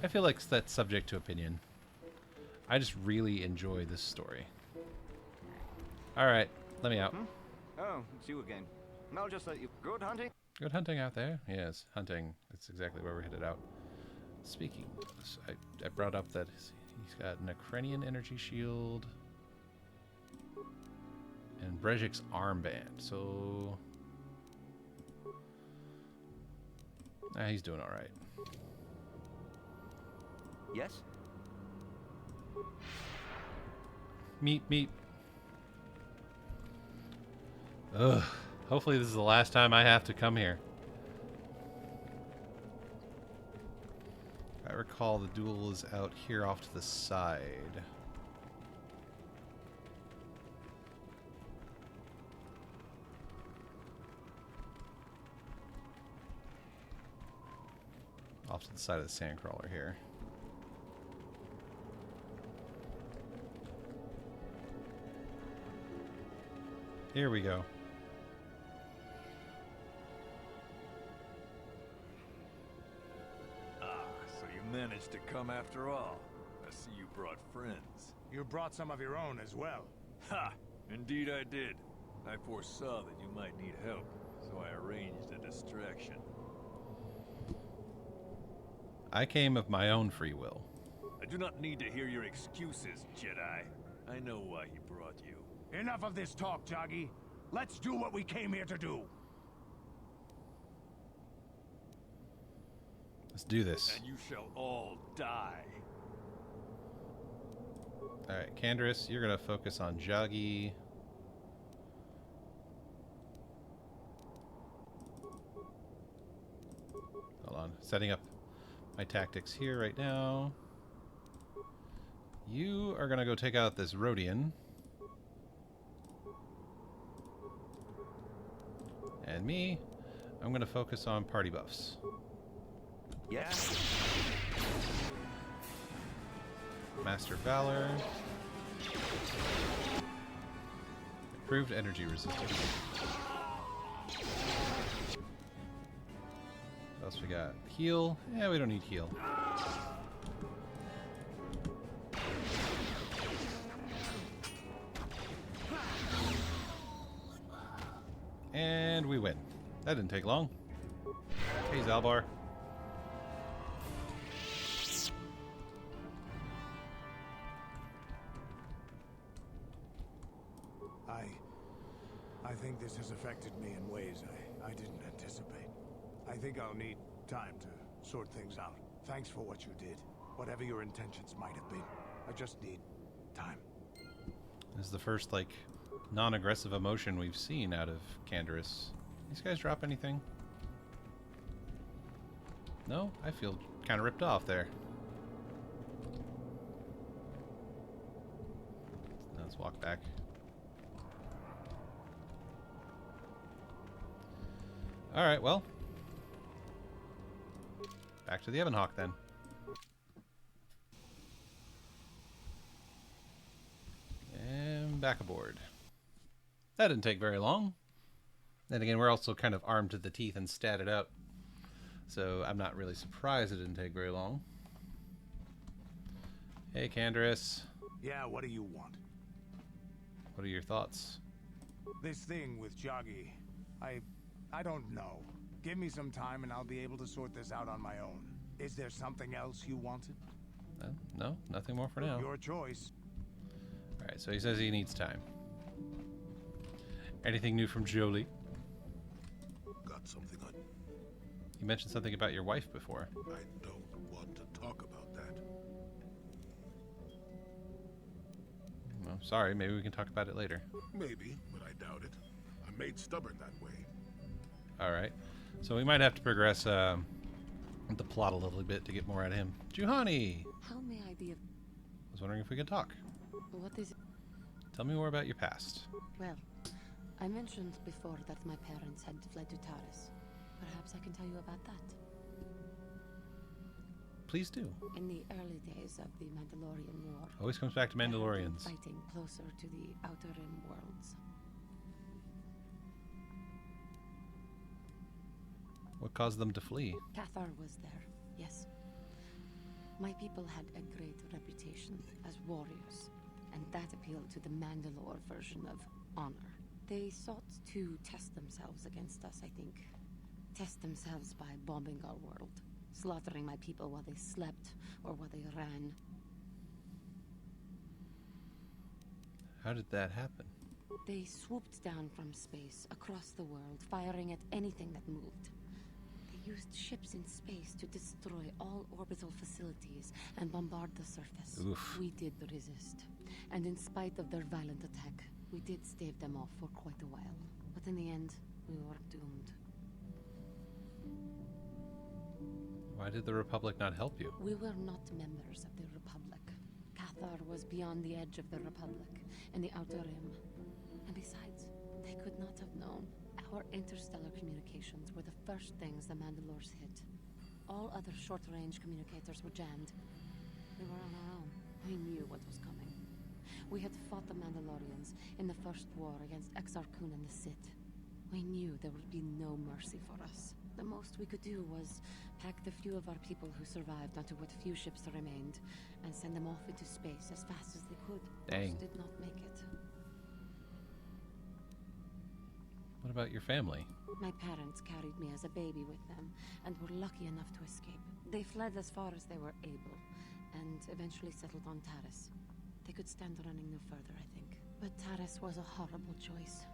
I feel like that's subject to opinion. I just really enjoy this story. Alright, let me out. Oh, it's you again. I'll just let you... Good hunting? Good hunting out there. Yes, hunting. That's exactly where we're headed out. Speaking, I brought up that he's got an Ukrainian energy shield and Brejik's armband. So, he's doing all right. Yes? Meep. Ugh. Hopefully this is the last time I have to come here. If I recall, the duel is out here off to the side. Off to the side of the sandcrawler here. Here we go. So you managed to come after all. I see you brought friends. You brought some of your own as well. Ha! Indeed I did. I foresaw that you might need help, so I arranged a distraction. I came of my own free will. I do not need to hear your excuses, Jedi. I know why he brought you. Enough of this talk, Joggy. Let's do what we came here to do. Let's do this. And you shall all die. Alright, Canderous, you're going to focus on Joggy. Hold on. Setting up my tactics here right now. You are going to go take out this Rhodian. And me, I'm going to focus on party buffs. Yes? Master Valor. Improved energy resistance. What else we got? Heal? Yeah, we don't need heal. And we win. That didn't take long. Hey, Zalbar. I think this has affected me in ways I didn't anticipate. I think I'll need time to sort things out. Thanks for what you did. Whatever your intentions might have been. I just need time. This is the first, like, non-aggressive emotion we've seen out of Canderous. These guys drop anything? No? I feel kind of ripped off there. Let's walk back. Alright, well. Back to the Evanhawk then. And back aboard. That didn't take very long. Then again, we're also kind of armed to the teeth and statted out. So I'm not really surprised it didn't take very long. Hey, Candaris. Yeah, what do you want? What are your thoughts? This thing with Joggy, I don't know. Give me some time and I'll be able to sort this out on my own. Is there something else you wanted? No, nothing more for now. Your choice. Alright, so he says he needs time. Anything new from Jolie? Got something on. You mentioned something about your wife before. I don't want to talk about that. Well, sorry, maybe we can talk about it later. Maybe, but I doubt it. I'm made stubborn that way. Alright, so we might have to progress the plot a little bit to get more out of him. Juhani! How may I be of... I was wondering if we could talk. What is it? Tell me more about your past. Well, I mentioned before that my parents had fled to Taris. Perhaps I can tell you about that. Please do. In the early days of the Mandalorian War... Always comes back to Mandalorians. Fighting closer to the Outer Rim worlds. What caused them to flee? Cathar was there, yes. My people had a great reputation as warriors, and that appealed to the Mandalore version of honor. They sought to test themselves against us, I think. Test themselves by bombing our world, slaughtering my people while they slept or while they ran. How did that happen? They swooped down from space, across the world, firing at anything that moved. They used ships in space to destroy all orbital facilities and bombard the surface. Oof. We did resist, and in spite of their violent attack, we did stave them off for quite a while. But in the end, we were doomed. Why did the Republic not help you? We were not members of the Republic. Cathar was beyond the edge of the Republic, in the Outer Rim. And besides, they could not have known. Our interstellar communications were the first things the Mandalores hit. All other short-range communicators were jammed. We were on our own. We knew what was coming. We had fought the Mandalorians in the first war against Exar Kun and the Sith. We knew there would be no mercy for us. The most we could do was pack the few of our people who survived onto what few ships remained and send them off into space as fast as they could. Dang. Most did not make it. What about your family? My parents carried me as a baby with them and were lucky enough to escape. They fled as far as they were able and eventually settled on Taris. They could stand running no further, I think. But Taris was a horrible choice.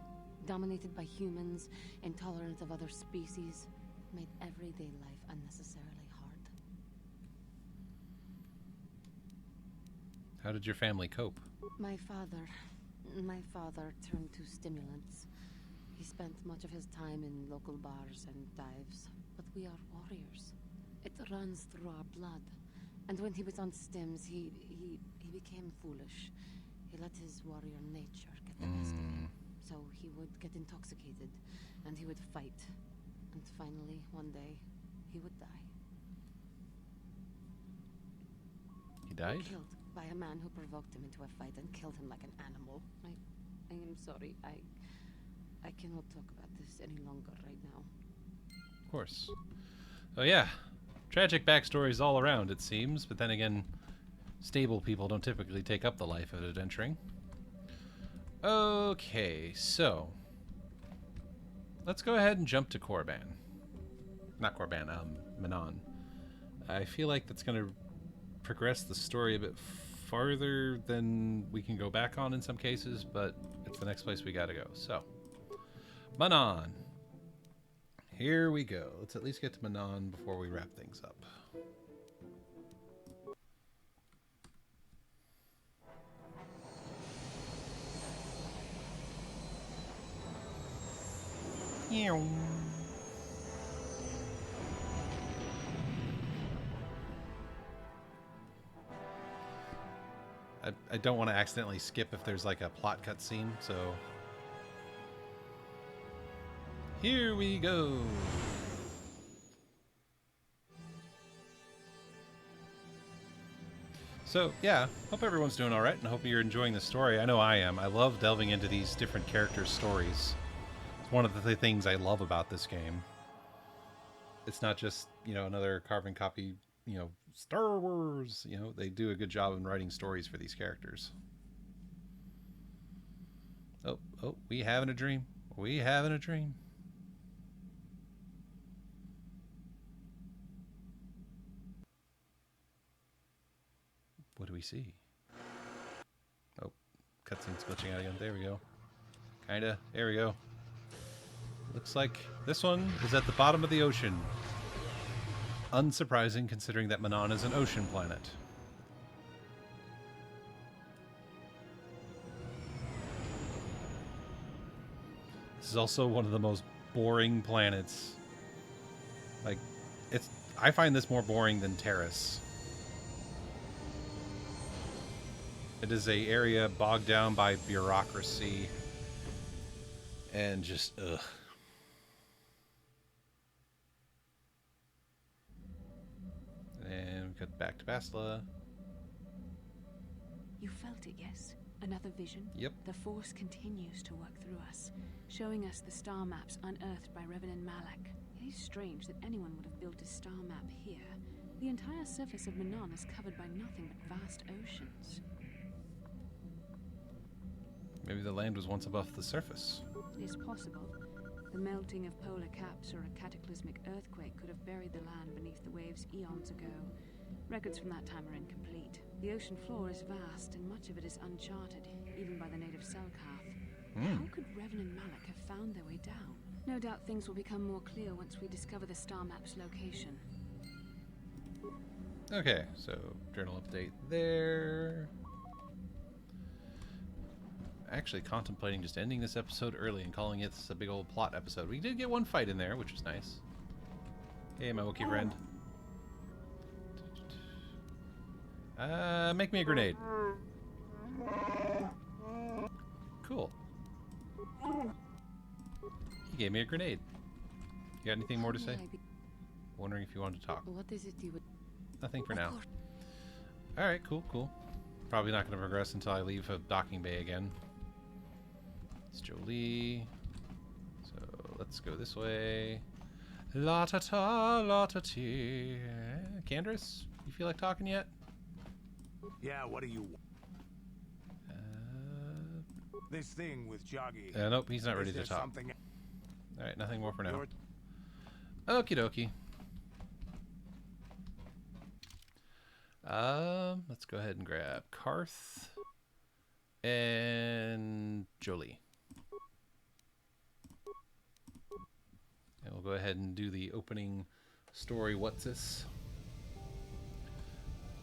Dominated by humans, intolerant of other species, made everyday life unnecessarily hard. How did your family cope? My father turned to stimulants. He spent much of his time in local bars and dives. But we are warriors. It runs through our blood. And when he was on stims, he became foolish. He let his warrior nature get the best of him. So he would get intoxicated, and he would fight. And finally, one day, he would die. He died? Killed by a man who provoked him into a fight and killed him like an animal. I am sorry. I cannot talk about this any longer right now. Of course. Oh yeah. Tragic backstories all around, it seems. But then again, stable people don't typically take up the life of adventuring. Okay, so let's go ahead and jump to Korban. Not Korban, Manon. I feel like that's going to progress the story a bit farther than we can go back on in some cases, but it's the next place we got to go. So, Manon. Here we go. Let's at least get to Manon before we wrap things up. I don't want to accidentally skip if there's like a plot cutscene, so here we go. So, yeah, hope everyone's doing alright, and hope you're enjoying the story. I know I am. I love delving into these different characters' stories. It's one of the things I love about this game. It's not just, you know, another carbon copy, you know, Star Wars. You know, they do a good job in writing stories for these characters. Oh, we having a dream. We having a dream. What do we see? Oh, cutscene's glitching out again. There we go. Kinda. There we go. Looks like this one is at the bottom of the ocean. Unsurprising considering that Manon is an ocean planet. This is also one of the most boring planets. Like, I find this more boring than Terrace. It is an area bogged down by bureaucracy and just, ugh. And we cut back to Basla. You felt it, yes? Another vision? Yep. The Force continues to work through us, showing us the star maps unearthed by Revan Malak. It is strange that anyone would have built a star map here. The entire surface of Manon is covered by nothing but vast oceans. Maybe the land was once above the surface. It is possible. The melting of polar caps or a cataclysmic earthquake could have buried the land beneath the waves eons ago. Records from that time are incomplete. The ocean floor is vast, and much of it is uncharted, even by the native Selkath. How could Revan and Malak have found their way down? No doubt things will become more clear once we discover the star map's location. Okay, so journal update there. Actually contemplating just ending this episode early and calling it a big old plot episode. We did get one fight in there, which was nice. Hey, my Wookiee friend. Make me a grenade. Cool. He gave me a grenade. You got anything more to say? Wondering if you wanted to talk. What is it you would... Nothing for now. Alright, cool. Probably not going to progress until I leave a docking bay again. It's Jolie. So let's go this way. La-ta-ta, la-ta-tee. Candace, you feel like talking yet? Yeah, what do you want? This thing with Joggy. Nope, he's not ready to talk. Alright, nothing more for now. Okie dokie. Let's go ahead and grab Karth and Jolie. And we'll go ahead and do the opening story. What's this?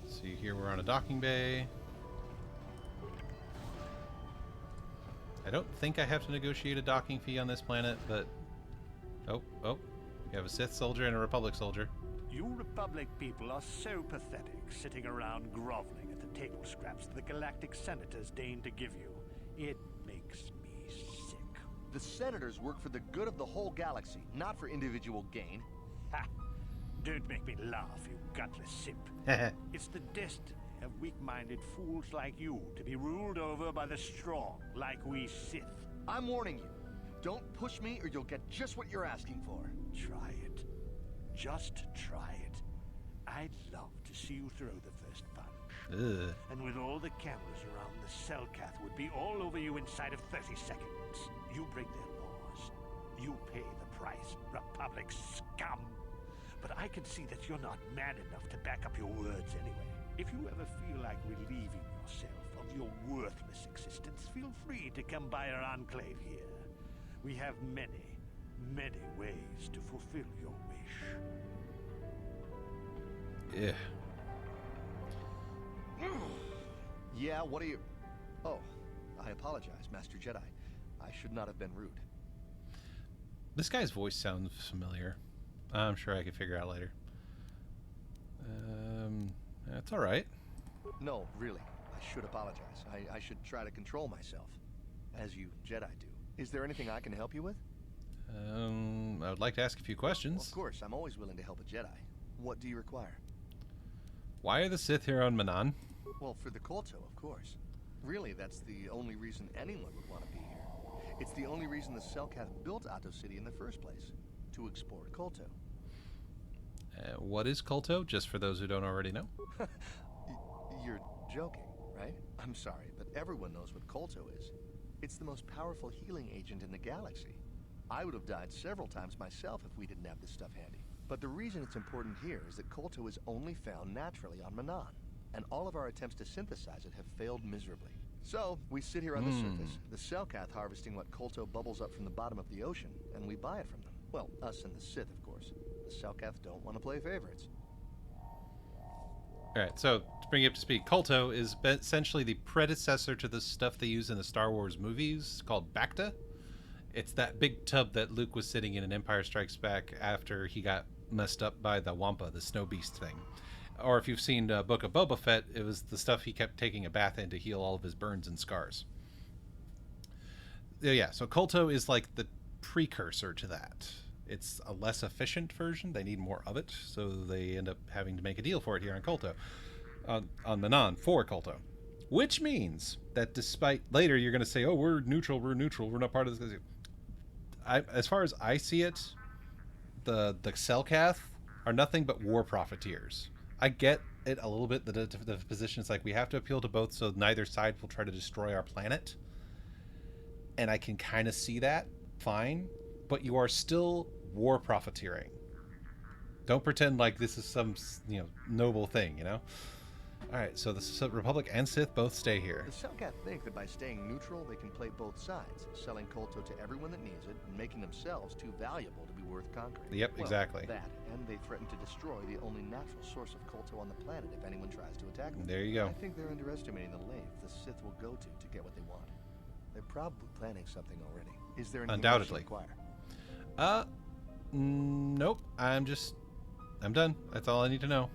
So here we're on a docking bay. I don't think I have to negotiate a docking fee on this planet, but... Oh, you have a Sith soldier and a Republic soldier. You Republic people are so pathetic, sitting around groveling at the table scraps the galactic senators deign to give you. It makes me sick. The senators work for the good of the whole galaxy, not for individual gain. Ha! Don't make me laugh, you gutless simp. It's the destiny of weak-minded fools like you to be ruled over by the strong, like we Sith. I'm warning you. Don't push me or you'll get just what you're asking for. Try it. Just try it. I'd love to see you throw the first punch. Ugh. And with all the cameras around, the Selkath would be all over you inside of 30 seconds. You break their laws. You pay the price, Republic scum. But I can see that you're not man enough to back up your words anyway. If you ever feel like relieving yourself of your worthless existence, feel free to come by our enclave here. We have many, many ways to fulfill your wish. Yeah. Yeah, what are you... Oh, I apologize, Master Jedi. I should not have been rude. This guy's voice sounds familiar. I'm sure I could figure out later. That's alright. No, really. I should apologize. I should try to control myself, as you Jedi do. Is there anything I can help you with? I would like to ask a few questions. Well, of course, I'm always willing to help a Jedi. What do you require? Why are the Sith here on Manon? Well, for the Kolto, of course. Really, that's the only reason anyone would want to be here. It's the only reason the Selkath built Ato City in the first place. To explore Kolto. What is Kolto, just for those who don't already know? You're joking, right? I'm sorry, but everyone knows what Kolto is. It's the most powerful healing agent in the galaxy. I would have died several times myself if we didn't have this stuff handy. But the reason it's important here is that Kolto is only found naturally on Manan, and all of our attempts to synthesize it have failed miserably. So, we sit here on the surface, the Selkath harvesting what Kolto bubbles up from the bottom of the ocean, and we buy it from them. Well, us and the Sith, of course. The Selkath don't want to play favorites. Alright, so to bring you up to speed, Kolto is essentially the predecessor to the stuff they use in the Star Wars movies called Bacta. It's that big tub that Luke was sitting in Empire Strikes Back after he got messed up by the Wampa, the snow beast thing. Or if you've seen Book of Boba Fett, it was the stuff he kept taking a bath in to heal all of his burns and scars. Yeah, so Kolto is like the precursor to that. It's a less efficient version. They need more of it, so they end up having to make a deal for it here on Kolto. On Manan, for Kolto. Which means that despite later you're going to say, oh, we're neutral, we're not part of this. As far as I see it, the Selkath are nothing but war profiteers. I get it a little bit, the position is like we have to appeal to both so neither side will try to destroy our planet. And I can kind of see that, fine, but you are still war profiteering. Don't pretend like this is some, noble thing, Alright, so the Republic and Sith both stay here. The Selkath think that by staying neutral, they can play both sides, selling Kolto to everyone that needs it, and making themselves too valuable to be worth conquering. Yep, exactly. That, and they threaten to destroy the only natural source of Kolto on the planet if anyone tries to attack them. There you go. I think they're underestimating the length the Sith will go to get what they want. They're probably planning something already. Is there anything Undoubtedly. else you require? Nope. I'm done. That's all I need to know.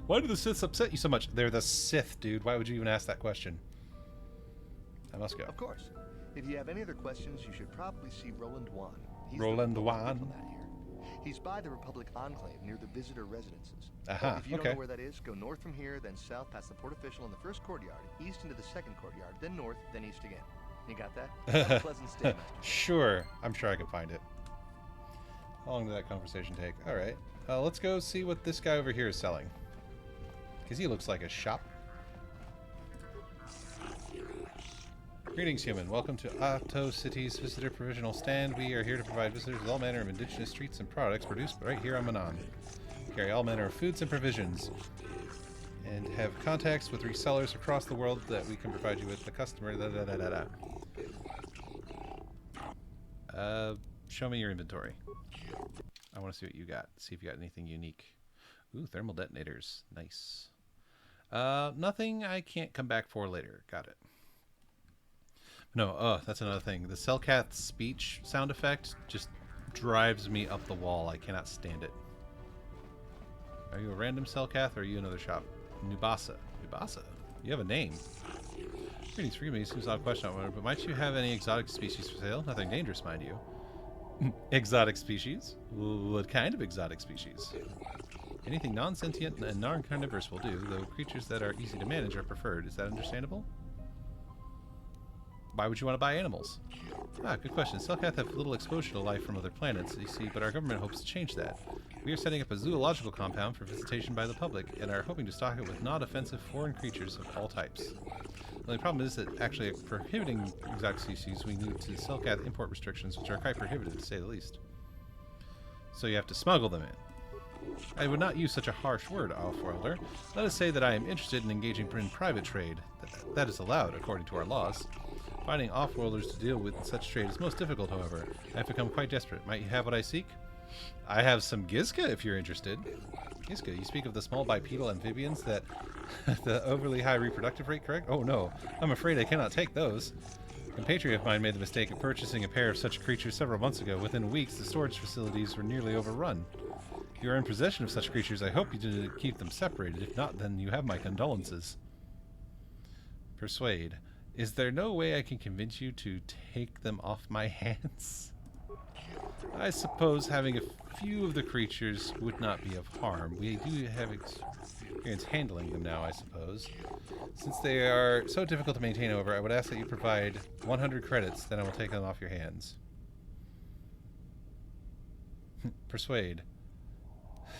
Why do the Siths upset you so much? They're the Sith, dude. Why would you even ask that question? I must go. Of course. If you have any other questions, you should probably see Roland Wan. Roland Wan. He's by the Republic Enclave near the visitor residences. If you don't know where that is, go north from here, then south past the port official in the first courtyard, east into the second courtyard, then north, then east again. You got that? Have a pleasant stay, Master. Sure. I'm sure I can find it. How long did that conversation take? All right. Let's go see what this guy over here is selling. Because he looks like a shop. Greetings, human. Welcome to Ato City's Visitor Provisional Stand. We are here to provide visitors with all manner of indigenous treats and products produced right here on Manan. We carry all manner of foods and provisions. And have contacts with resellers across the world that we can provide you with the customer. Show me your inventory. I want to see what you got. See if you got anything unique. Ooh, thermal detonators. Nice. Nothing I can't come back for later. Got it. No, that's another thing. The Selkath speech sound effect just drives me up the wall. I cannot stand it. Are you a random Selkath or are you another shop? Nubasa. Nubasa? You have a name. Greetings, forgive me. Seems an odd question, but might you have any exotic species for sale? Nothing dangerous, mind you. Exotic species? What kind of exotic species? Anything non-sentient and non-carnivorous will do, though creatures that are easy to manage are preferred. Is that understandable? Why would you want to buy animals? Good question. Selkath have little exposure to life from other planets, you see, but our government hopes to change that. We are setting up a zoological compound for visitation by the public, and are hoping to stock it with non-offensive foreign creatures of all types. The only problem is that actually prohibiting exotic species, we need to Selkath import restrictions, which are quite prohibitive to say the least. So you have to smuggle them in. I would not use such a harsh word, Offworlder. Let us say that I am interested in engaging in private trade. That is allowed, according to our laws. Finding off-worlders to deal with such trade is most difficult, however. I have become quite desperate. Might you have what I seek? I have some Gizka, if you're interested. Gizka, you speak of the small bipedal amphibians that... the overly high reproductive rate, correct? Oh no, I'm afraid I cannot take those. A compatriot of mine made the mistake of purchasing a pair of such creatures several months ago. Within weeks, the storage facilities were nearly overrun. If you are in possession of such creatures, I hope you didn't keep them separated. If not, then you have my condolences. Persuade. Is there no way I can convince you to take them off my hands? I suppose having a few of the creatures would not be of harm. We do have experience handling them now, I suppose. Since they are so difficult to maintain over, I would ask that you provide 100 credits, then I will take them off your hands. Persuade.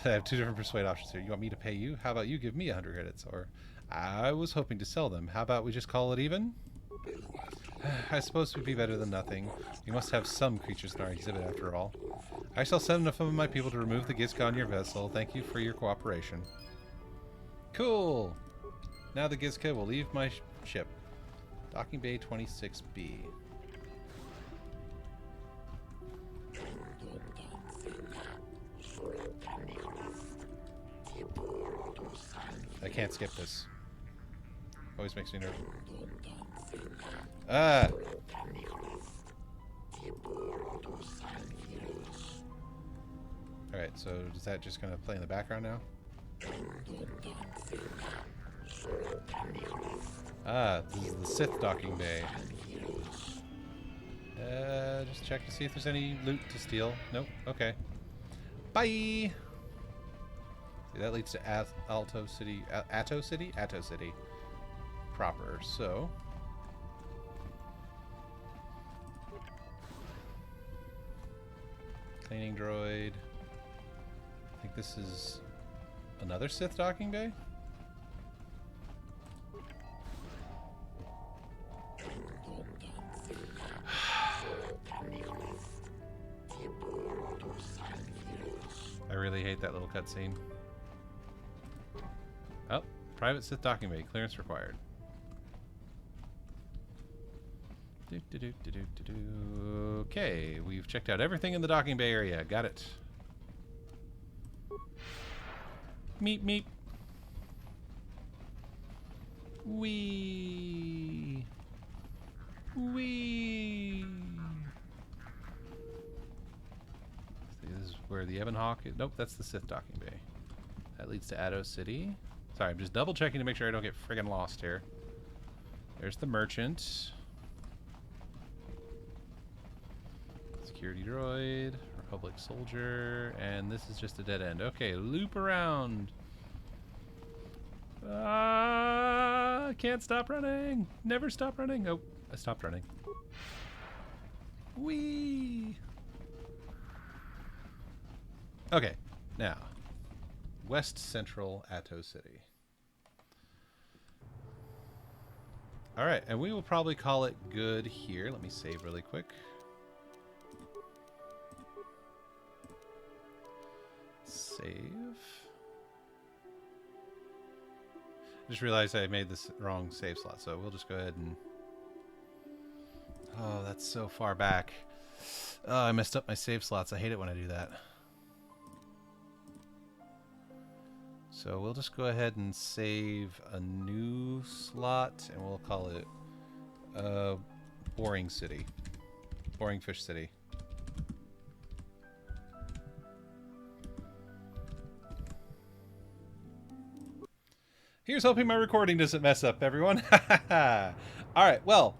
I have 2 different persuade options here. You want me to pay you? How about you give me 100 credits? Or, I was hoping to sell them. How about we just call it even? I suppose it would be better than nothing. We must have some creatures in our exhibit after all. I shall send enough of my people to remove the Gizka on your vessel. Thank you for your cooperation. Cool! Now the Gizka will leave my ship. Docking Bay 26B. I can't skip this. Always makes me nervous. Ah! Alright, so is that just going to play in the background now? Ah, this is the Sith docking bay. Just check to see if there's any loot to steal. Nope. Okay. Bye! See, that leads to Atto City. Atto City? Atto City. Proper. So... Cleaning droid. I think this is another Sith docking bay? I really hate that little cutscene. Oh, private Sith docking bay. Clearance required. Okay, we've checked out everything in the docking bay area. Got it. Meep meep. Wee. Wee. This is where the Ebon Hawk is. Nope, that's the Sith docking bay. That leads to Atto City. Sorry, I'm just double checking to make sure I don't get friggin' lost here. There's the merchant. Security droid, Republic soldier, and this is just a dead end. Okay, loop around. I can't stop running. Never stop running. Oh, I stopped running. Whee! Okay, now West Central Atto City. All right, and we will probably call it good here. Let me save really quick. Save. I just realized I made this wrong save slot, so we'll just go ahead and... Oh, that's so far back. Oh, I messed up my save slots. I hate it when I do that. So we'll just go ahead and save a new slot, and we'll call it Boring City. Boring Fish City. Here's hoping my recording doesn't mess up, everyone. Alright, well,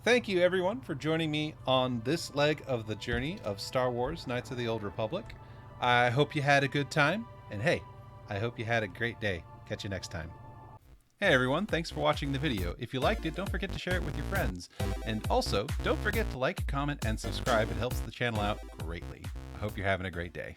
thank you everyone for joining me on this leg of the journey of Star Wars Knights of the Old Republic. I hope you had a good time, and hey, I hope you had a great day. Catch you next time. Hey everyone, thanks for watching the video. If you liked it, don't forget to share it with your friends. And also, don't forget to like, comment, and subscribe. It helps the channel out greatly. I hope you're having a great day.